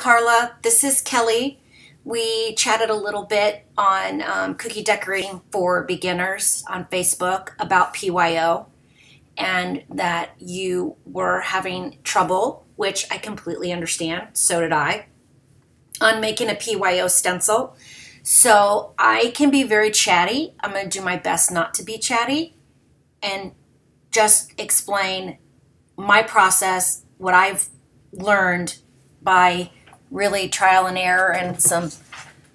Carla, this is Kelly. We chatted a little bit on cookie decorating for beginners on Facebook about PYO and that you were having trouble, which I completely understand, so did I, on making a PYO stencil. So I can be very chatty. I'm going to do my best not to be chatty and just explain my process, what I've learned by really trial and error and some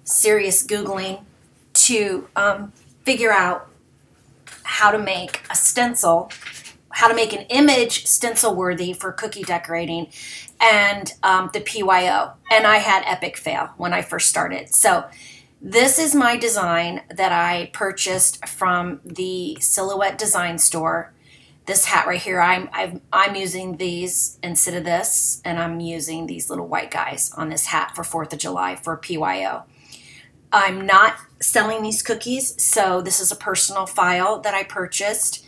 serious Googling to figure out how to make a stencil, how to make an image stencil worthy for cookie decorating and the PYO. And I had epic fail when I first started. So this is my design that I purchased from the Silhouette Design Store. This hat right here, I'm using these instead of this, and I'm using these little white guys on this hat for 4th of July for PYO. I'm not selling these cookies, so this is a personal file that I purchased.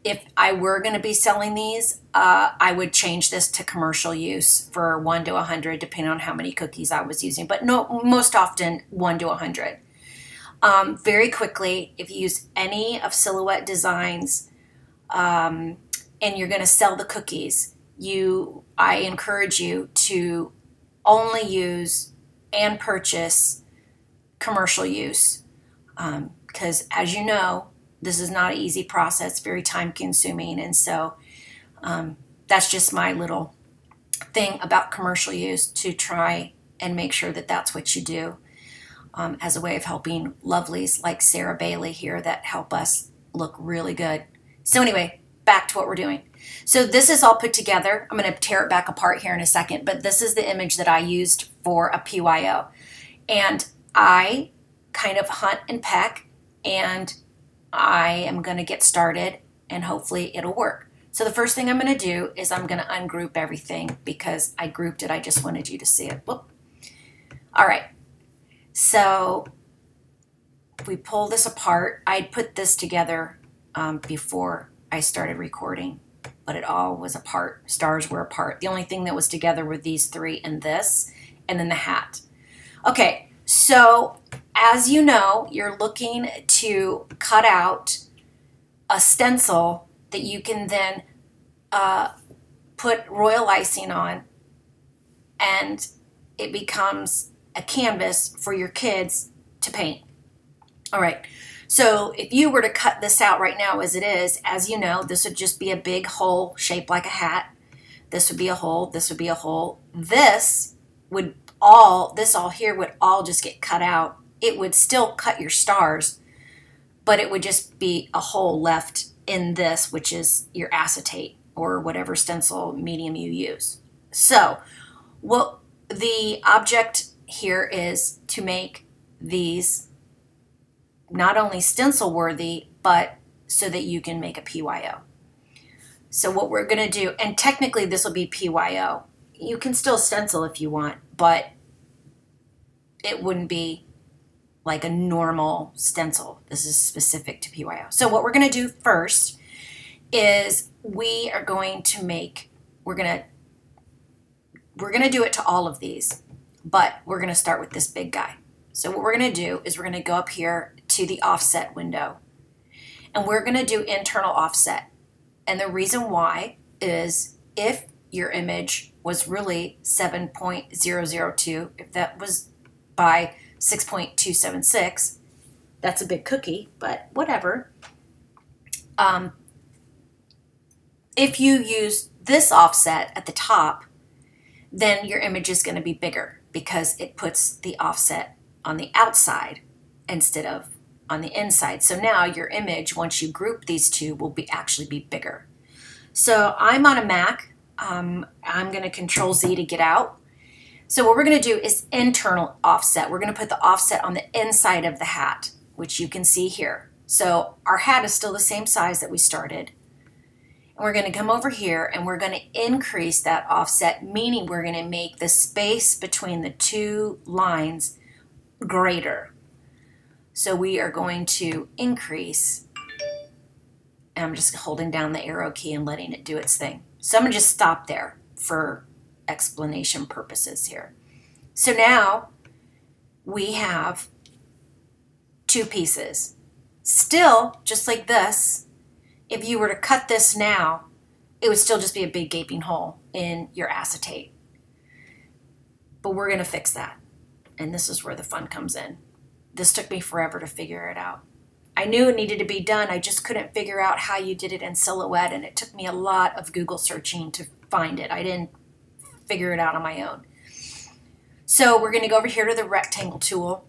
If I were going to be selling these, I would change this to commercial use for 1 to 100, depending on how many cookies I was using, but no, most often 1 to 100. Very quickly, if you use any of Silhouette Designs, and you're going to sell the cookies, I encourage you to only use and purchase commercial use, because as you know, this is not an easy process, very time consuming, and so that's just my little thing about commercial use, to try and make sure that that's what you do, as a way of helping lovelies like Sarah Bailey here that help us look really good. So anyway, back to what we're doing. So this is all put together. I'm going to tear it back apart here in a second, but this is the image that I used for a PYO. And I kind of hunt and peck, and I am going to get started, and hopefully it'll work. So the first thing I'm going to do is I'm going to ungroup everything because I grouped it. I just wanted you to see it. Whoop. All right. So if we pull this apart, I put this together before I started recording, but it all was apart. Stars were apart. The only thing that was together were these three and this, and then the hat. Okay, so as you know, you're looking to cut out a stencil that you can then put royal icing on, and it becomes a canvas for your kids to paint. All right. So if you were to cut this out right now as it is, as you know, this would just be a big hole shaped like a hat. This would be a hole. This would be a hole. This all here would all just get cut out. It would still cut your stars, but it would just be a hole left in this, which is your acetate or whatever stencil medium you use. So what the object here is to make these not only stencil worthy, but so that you can make a PYO. So what we're going to do, and technically this will be PYO. You can still stencil if you want, but it wouldn't be like a normal stencil. This is specific to PYO. So what we're going to do first is we are going to make, we're going to do it to all of these, but we're going to start with this big guy. So what we're going to do is we're going to go up here to the offset window, and we're going to do internal offset. And the reason why is if your image was really 7.002, if that was by 6.276, that's a big cookie, but whatever. If you use this offset at the top, then your image is going to be bigger because it puts the offset on the outside instead of on the inside. So now your image, once you group these two, will actually be bigger. So I'm on a Mac. I'm going to Control Z to get out. So what we're going to do is internal offset. We're going to put the offset on the inside of the hat, which you can see here. So our hat is still the same size that we started. And we're going to come over here and we're going to increase that offset, meaning we're going to make the space between the two lines greater. So we are going to increase, and I'm just holding down the arrow key and letting it do its thing. So I'm going to just stop there for explanation purposes here. So now we have two pieces. Still, just like this, if you were to cut this now, it would still just be a big gaping hole in your acetate. But we're going to fix that. And this is where the fun comes in. This took me forever to figure it out. I knew it needed to be done. I just couldn't figure out how you did it in Silhouette, and it took me a lot of Google searching to find it. I didn't figure it out on my own. So we're going to go over here to the rectangle tool.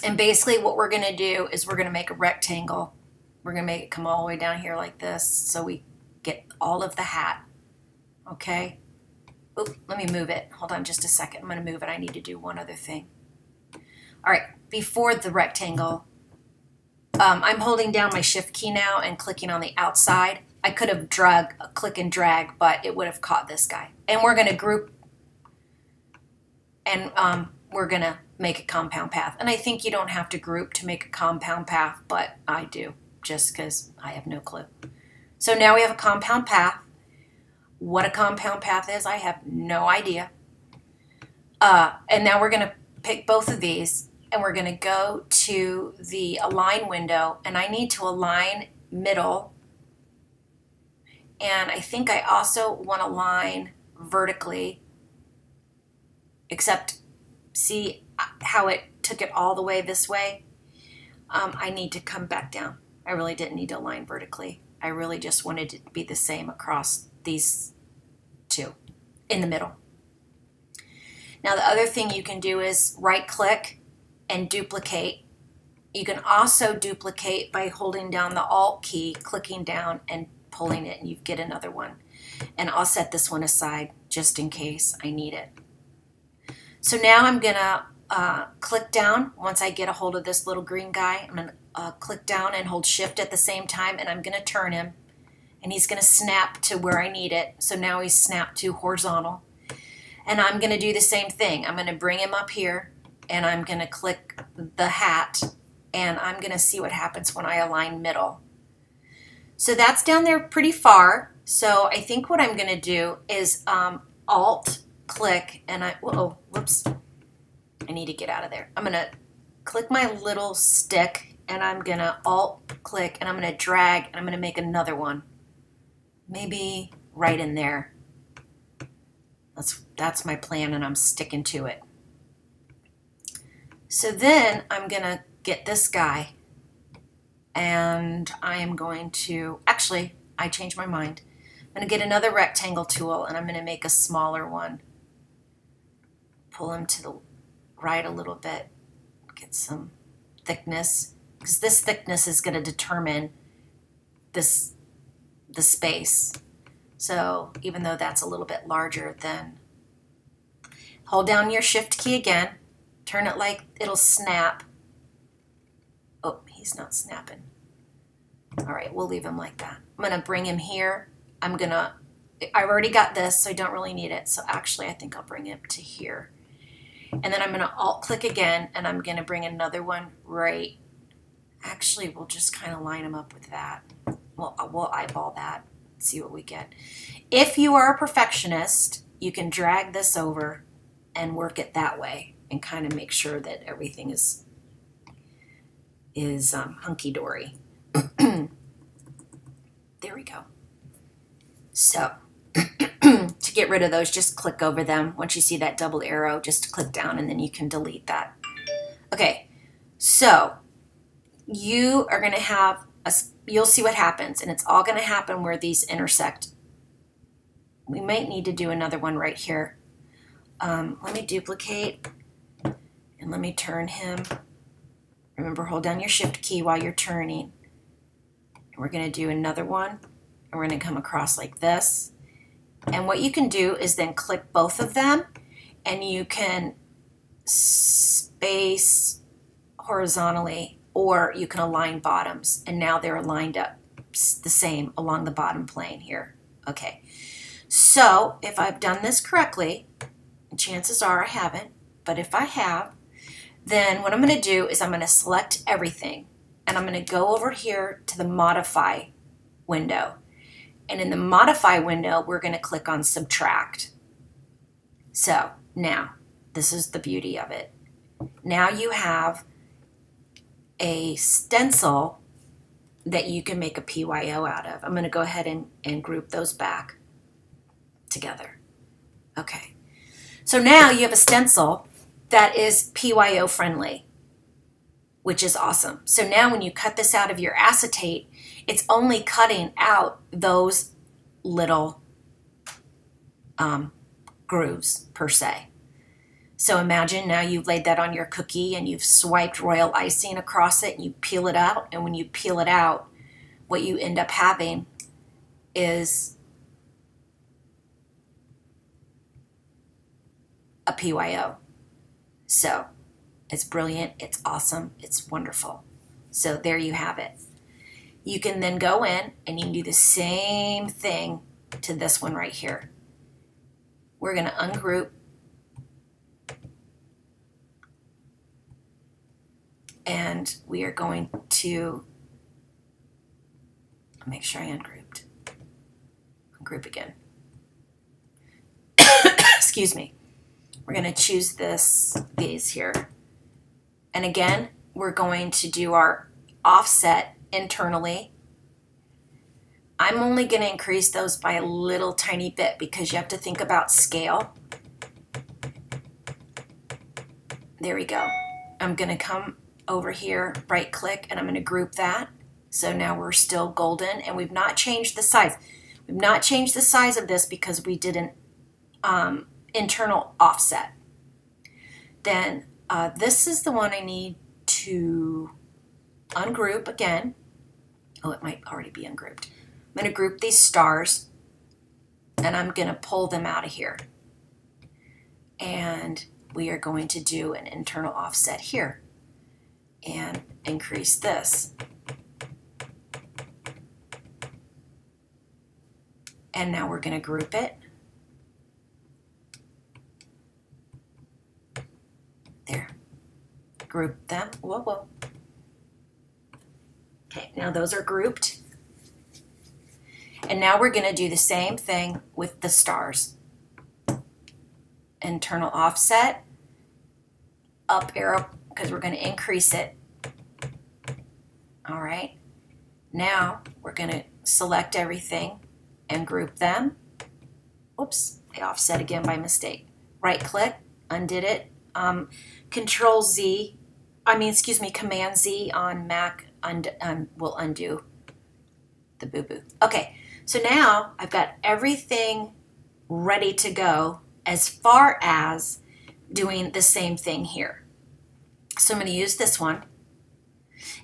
And basically what we're going to do is we're going to make a rectangle. We're going to make it come all the way down here like this so we get all of the hat. Okay? Oop, let me move it. Hold on just a second. I'm going to move it. I need to do one other thing. All right, before the rectangle, I'm holding down my shift key now and clicking on the outside. I could have click and drag, but it would have caught this guy. And we're going to group, and we're going to make a compound path. And I think you don't have to group to make a compound path, but I do, just because I have no clue. So now we have a compound path. What a compound path is, I have no idea. And now we're going to pick both of these, and we're going to go to the align window, and I need to align middle. And I think I also want to line vertically, except see how it took it all the way this way? I need to come back down. I really didn't need to align vertically. I really just wanted it to be the same across these two in the middle. Now the other thing you can do is right click and duplicate. You can also duplicate by holding down the Alt key, clicking down and pulling it, and you get another one. And I'll set this one aside just in case I need it. So now I'm gonna click down. Once I get a hold of this little green guy, I'm gonna click down and hold shift at the same time, and I'm gonna turn him, and he's gonna snap to where I need it. So now he's snapped to horizontal. And I'm gonna do the same thing. I'm gonna bring him up here, and I'm gonna click the hat, and I'm gonna see what happens when I align middle. So that's down there pretty far. So I think what I'm gonna do is Alt click, and whoops, I need to get out of there. I'm gonna click my little stick, and I'm gonna Alt click, and I'm gonna drag, and I'm gonna make another one. Maybe right in there. That's my plan, and I'm sticking to it. So then I'm gonna get this guy, and I am going to, actually, I changed my mind. I'm gonna get another rectangle tool, and I'm gonna make a smaller one. Pull him to the right a little bit, get some thickness, because this thickness is gonna determine the space. So even though that's a little bit larger, then hold down your shift key again, turn it like it'll snap. Oh, he's not snapping. All right, we'll leave him like that. I'm gonna bring him here. I've already got this, so I don't really need it. So actually, I think I'll bring it to here. And then I'm gonna Alt click again, and I'm gonna bring another one right. Actually, we'll just kind of line them up with that. We'll eyeball that, see what we get. If you are a perfectionist, you can drag this over and work it that way and kind of make sure that everything is hunky-dory. There we go. So to get rid of those, just click over them. Once you see that double arrow, just click down, and then you can delete that. Okay, so you are going to have you'll see what happens, and it's all going to happen where these intersect. We might need to do another one right here. Let me duplicate, and let me turn him. Remember, hold down your shift key while you're turning. And we're going to do another one, and we're going to come across like this. And what you can do is then click both of them, and you can space horizontally, or you can align bottoms, and now they're aligned up the same along the bottom plane here. Okay, so if I've done this correctly, and chances are I haven't, but if I have, then what I'm going to do is I'm going to select everything, and I'm going to go over here to the Modify window. And in the Modify window, we're going to click on Subtract. So now This is the beauty of it. Now you have a stencil that you can make a PYO out of. I'm going to go ahead and group those back together. Okay. So now you have a stencil that is PYO friendly, which is awesome. So now when you cut this out of your acetate, it's only cutting out those little grooves per se. So imagine now you've laid that on your cookie and you've swiped royal icing across it and you peel it out. And when you peel it out, what you end up having is a PYO. So it's brilliant, it's awesome, it's wonderful. So there you have it. You can then go in and you can do the same thing to this one right here. We're going to ungroup and we are going to make sure I ungrouped. Ungroup again. Excuse me. We're going to choose these here. And again, we're going to do our offset internally. I'm only going to increase those by a little tiny bit because you have to think about scale. There we go. I'm going to come over here, right click, and I'm going to group that. So now we're still golden and we've not changed the size. We've not changed the size of this because we did an internal offset. Then this is the one I need to ungroup again. Oh, it might already be ungrouped. I'm going to group these stars and I'm going to pull them out of here. And we are going to do an internal offset here and increase this. And now we're going to group it. There. Group them. Whoa, whoa. Okay, now those are grouped. And now we're going to do the same thing with the stars. Internal offset, up arrow, because we're going to increase it. All right. Now we're going to select everything and group them. Oops, I offset again by mistake. Right click, undid it. Command Z on Mac will undo the boo-boo. Okay, so now I've got everything ready to go as far as doing the same thing here. So I'm going to use this one.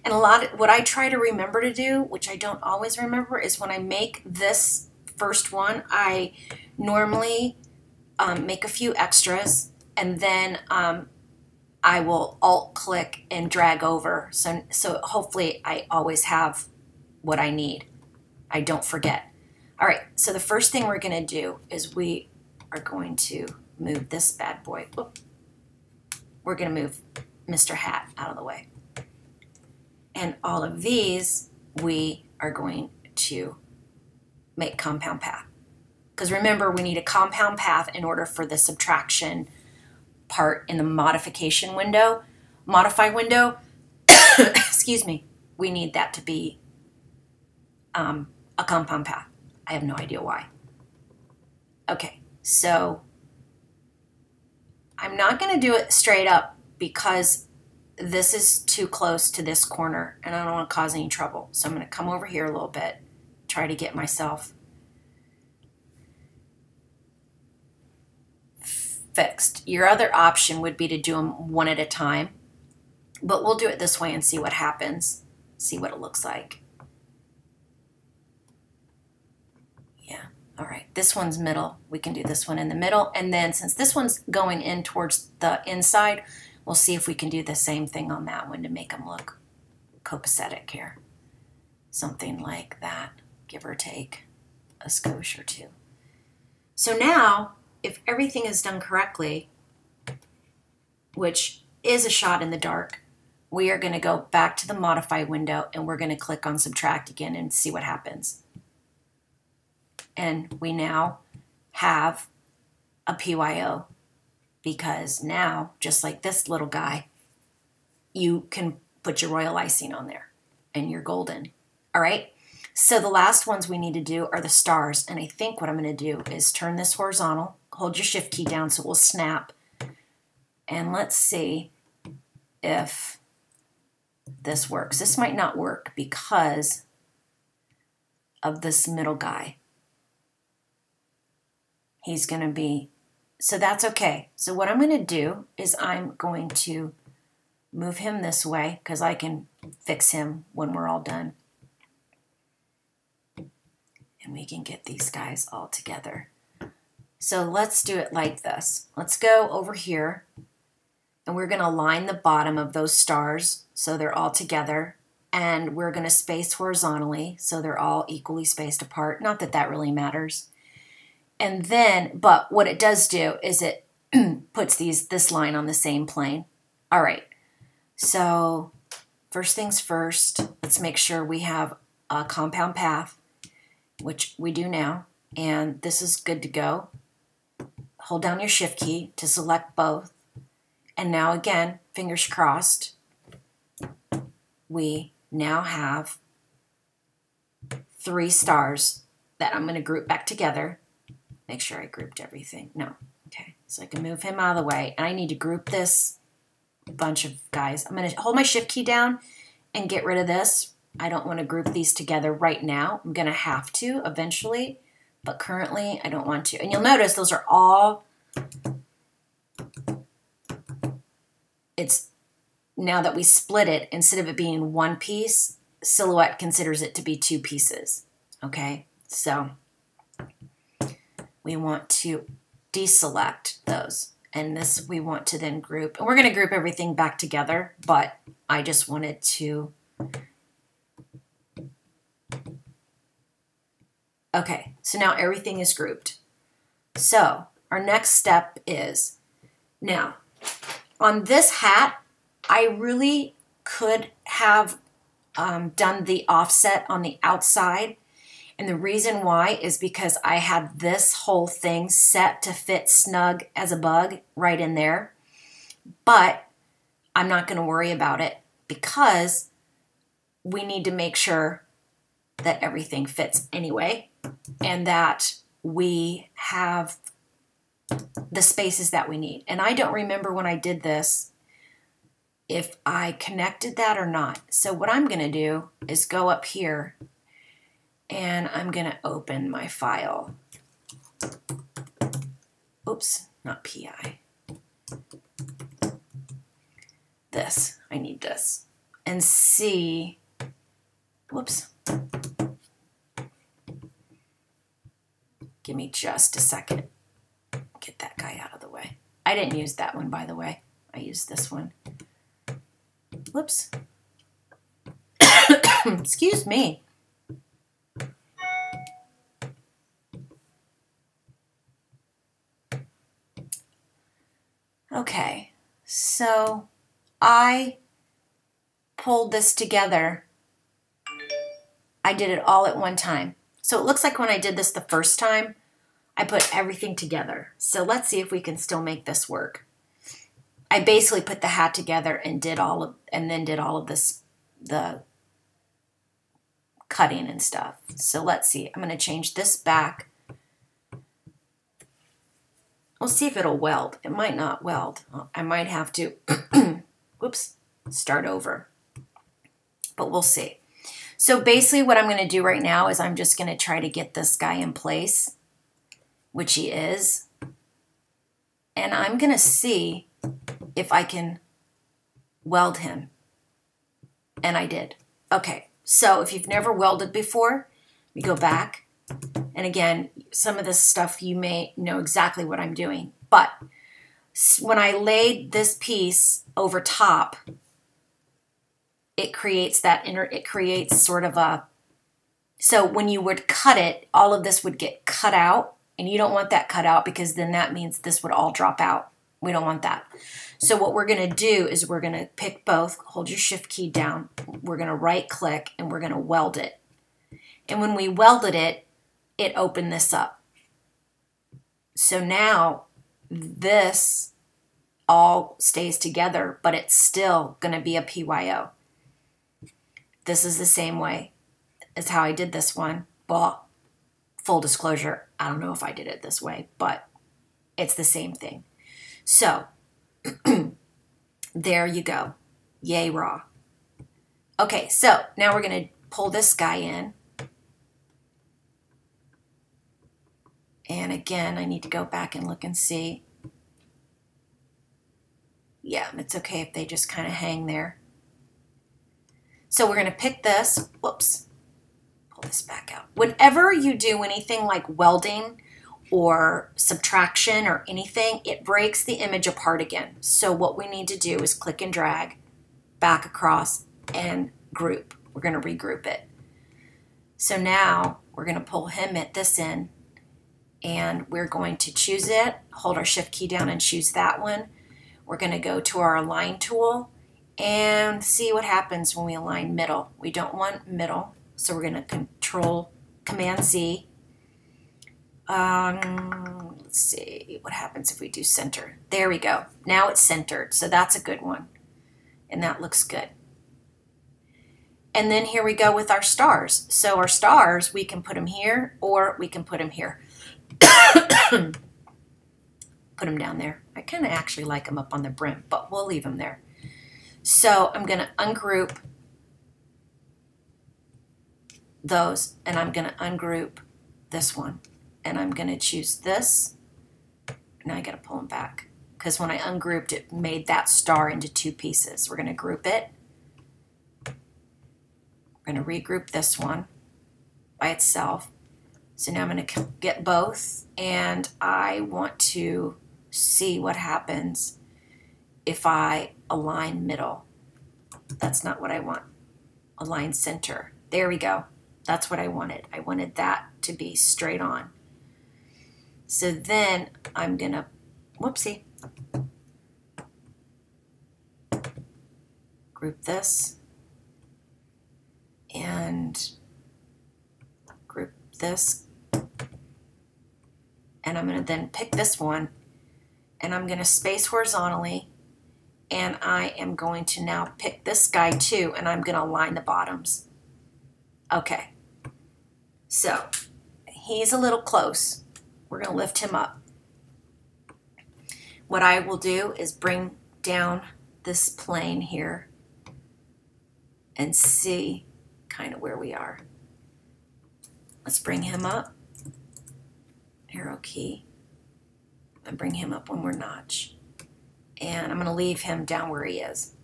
And what I try to remember to do, which I don't always remember, is when I make this first one, I normally make a few extras and then I will alt click and drag over. So hopefully I always have what I need. I don't forget. All right, so the first thing we're going to do is we are going to move this bad boy. Oop. We're going to move Mr. Hat out of the way. And all of these we are going to make compound path. Because remember, we need a compound path in order for the subtraction part in the modification window, modify window, excuse me, we need that to be a compound path. I have no idea why. Okay, so I'm not going to do it straight up because this is too close to this corner and I don't want to cause any trouble. So I'm going to come over here a little bit, try to get myself fixed. Your other option would be to do them one at a time, but we'll do it this way and see what happens, see what it looks like. Yeah, all right, this one's middle. We can do this one in the middle, and then since this one's going in towards the inside, we'll see if we can do the same thing on that one to make them look copacetic here. Something like that, give or take a skosh or two. So now, if everything is done correctly, which is a shot in the dark, we are going to go back to the modify window and we're going to click on subtract again and see what happens. And we now have a PYO because now, just like this little guy, you can put your royal icing on there and you're golden. All right. So the last ones we need to do are the stars. And I think what I'm going to do is turn this horizontal, hold your shift key down so it will snap. And let's see if this works. This might not work because of this middle guy. He's going to be, so that's okay. So what I'm going to do is I'm going to move him this way because I can fix him when we're all done. And we can get these guys all together. So let's do it like this. Let's go over here and we're going to line the bottom of those stars so they're all together. And we're going to space horizontally so they're all equally spaced apart. Not that that really matters. And then, but what it does do is it puts this line on the same plane. All right. So first things first, let's make sure we have a compound path, which we do now. And this is good to go. Hold down your shift key to select both. And now again, fingers crossed, we now have 3 stars that I'm going to group back together. Make sure I grouped everything. No. Okay. So I can move him out of the way. And I need to group this bunch of guys. I'm going to hold my shift key down and get rid of this. I don't want to group these together right now. I'm going to have to eventually, but currently I don't want to. And you'll notice those are all, it's now that we split it, instead of it being one piece, Silhouette considers it to be 2 pieces. Okay. So we want to deselect those. And this we want to then group. And we're going to group everything back together, but I just wanted to. Okay, so now everything is grouped. So our next step is, now on this hat, I really could have done the offset on the outside. And the reason why is because I had this whole thing set to fit snug as a bug right in there. But I'm not going to worry about it because we need to make sure that everything fits anyway and that we have the spaces that we need. And I don't remember when I did this if I connected that or not. So what I'm going to do is go up here and I'm going to open my file. Oops, not PI. This, I need this. And see, whoops. Give me just a second. Get that guy out of the way. I didn't use that one, by the way. I used this one. Whoops. Excuse me. Okay, so I pulled this together. I did it all at one time. So it looks like when I did this the first time, I put everything together. So let's see if we can still make this work. I basically put the hat together and then did all of this, the cutting and stuff. So let's see. I'm going to change this back. We'll see if it'll weld. It might not weld. I might have to, whoops, start over. But we'll see. So basically what I'm going to do right now is I'm just going to try to get this guy in place, which he is. And I'm going to see if I can weld him. And I did. Okay, so if you've never welded before, we go back. And again, some of this stuff you may know exactly what I'm doing. But when I laid this piece over top, it creates that it creates sort of a, so when you would cut it, all of this would get cut out. And you don't want that cut out because then that means this would all drop out. We don't want that. So what we're going to do is we're going to pick both, hold your shift key down. We're going to right click and we're going to weld it. And when we welded it, it opened this up. So now this all stays together, but it's still going to be a PYO. This is the same way as how I did this one. Well, full disclosure, I don't know if I did it this way, but it's the same thing. So there you go. Yay, raw. Okay, so now we're going to pull this guy in. And again, I need to go back and look and see. Yeah, it's okay if they just kind of hang there. So we're going to pick this. Whoops. Pull this back out. Whenever you do anything like welding or subtraction or anything, it breaks the image apart again. So what we need to do is click and drag back across and group. We're going to regroup it. So now we're going to pull this in, and we're going to choose it, hold our shift key down and choose that one. We're going to go to our align tool and see what happens when we align middle. We don't want middle, so we're going to Command Z. Let's see what happens if we do center. There we go. Now it's centered, so that's a good one. And that looks good. And then here we go with our stars. So our stars, we can put them here or we can put them here. Put them down there. I kind of actually like them up on the brim, but we'll leave them there. So I'm going to ungroup those, and I'm going to ungroup this one. And I'm going to choose this. Now I got to pull them back, because when I ungrouped it, made that star into two pieces. We're going to group it. We're going to regroup this one by itself. So now I'm going to get both, and I want to see what happens if I align middle. That's not what I want. Align center. There we go. That's what I wanted. I wanted that to be straight on. So then I'm going to, whoopsie, group this and group this. And I'm going to then pick this one, and I'm going to space horizontally, and I am going to now pick this guy too, and I'm going to align the bottoms. Okay, so he's a little close. We're going to lift him up. What I will do is bring down this plane here and see kind of where we are. Let's bring him up. Arrow key, and bring him up one more notch. And I'm going to leave him down where he is.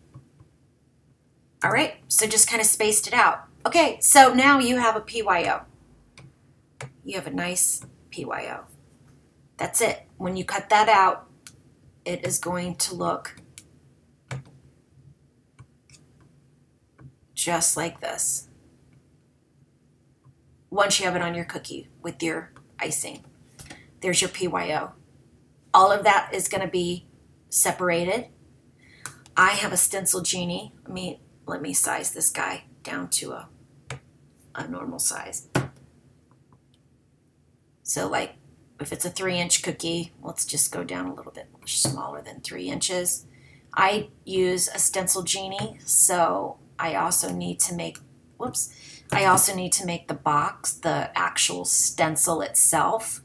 All right, so just kind of spaced it out. Okay, so now you have a PYO. You have a nice PYO. That's it. When you cut that out, it is going to look just like this. Once you have it on your cookie with your icing. There's your PYO. All of that is going to be separated. I have a Stencil Genie. Let me size this guy down to a normal size. So like if it's a 3-inch cookie, let's just go down a little bit smaller than 3 inches. I use a Stencil Genie, so I also need to make, the box, the actual stencil itself.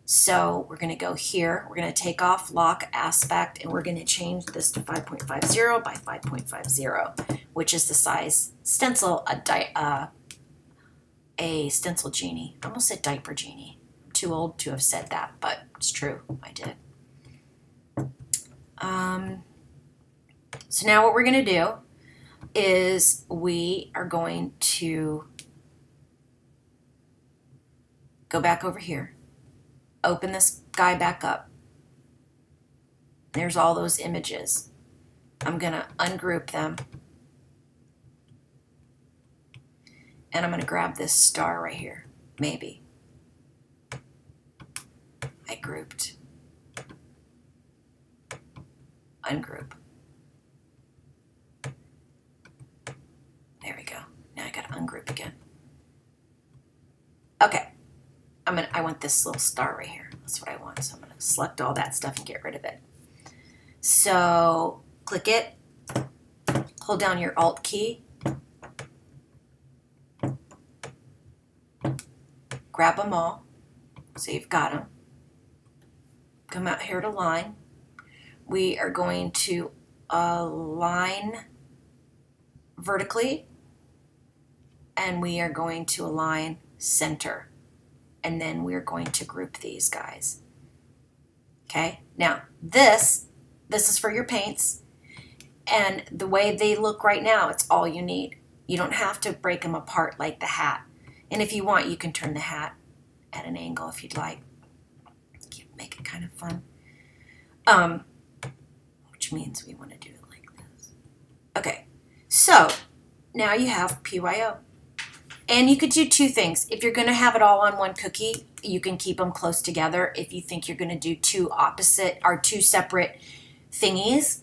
So we're going to go here. We're going to take off lock aspect, and we're going to change this to 5.50 by 5.50, which is the size stencil, a Stencil Genie. I almost said diaper genie. I'm too old to have said that, but it's true. I did. So now what we're going to do is we are going to go back over here. Open this guy back up. There's all those images. I'm going to ungroup them. And I'm going to grab this star right here. Maybe. I grouped. Ungroup. There we go. Now I got to ungroup again. Okay. I want this little star right here. That's what I want. So I'm going to select all that stuff and get rid of it. So click it, hold down your Alt key, grab them all, so you've got them. Come out here to line. We are going to align vertically, and we are going to align center, and then we're going to group these guys. Okay, now this is for your paints, and the way they look right now, it's all you need. You don't have to break them apart like the hat. And if you want, you can turn the hat at an angle if you'd like. Make it kind of fun. Which means we want to do it like this. Okay, so now you have PYO. And you could do two things. If you're going to have it all on one cookie, you can keep them close together. If you think you're going to do two separate thingies,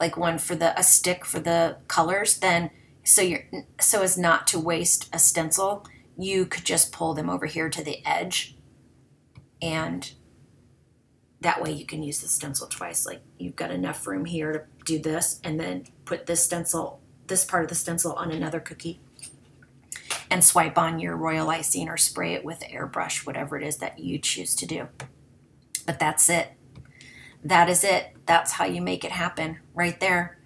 like one for a stick for the colors, then so as not to waste a stencil, you could just pull them over here to the edge, and that way you can use the stencil twice. Like you've got enough room here to do this, and then put this part of the stencil on another cookie, and swipe on your royal icing or spray it with airbrush, whatever it is that you choose to do. But that's it. That is it. That's how you make it happen right there.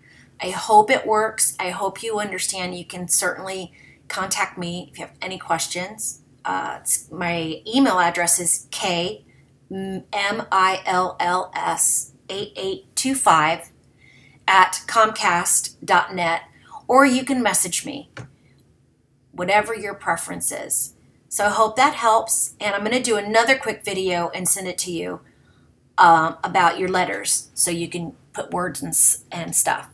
I hope it works. I hope you understand. You can certainly contact me if you have any questions. My email address is kmills8825@comcast.net, or you can message me, whatever your preference is. So I hope that helps, and I'm going to do another quick video and send it to you about your letters, so you can put words and stuff.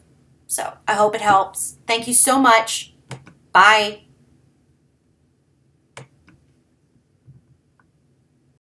So I hope it helps. Thank you so much. Bye.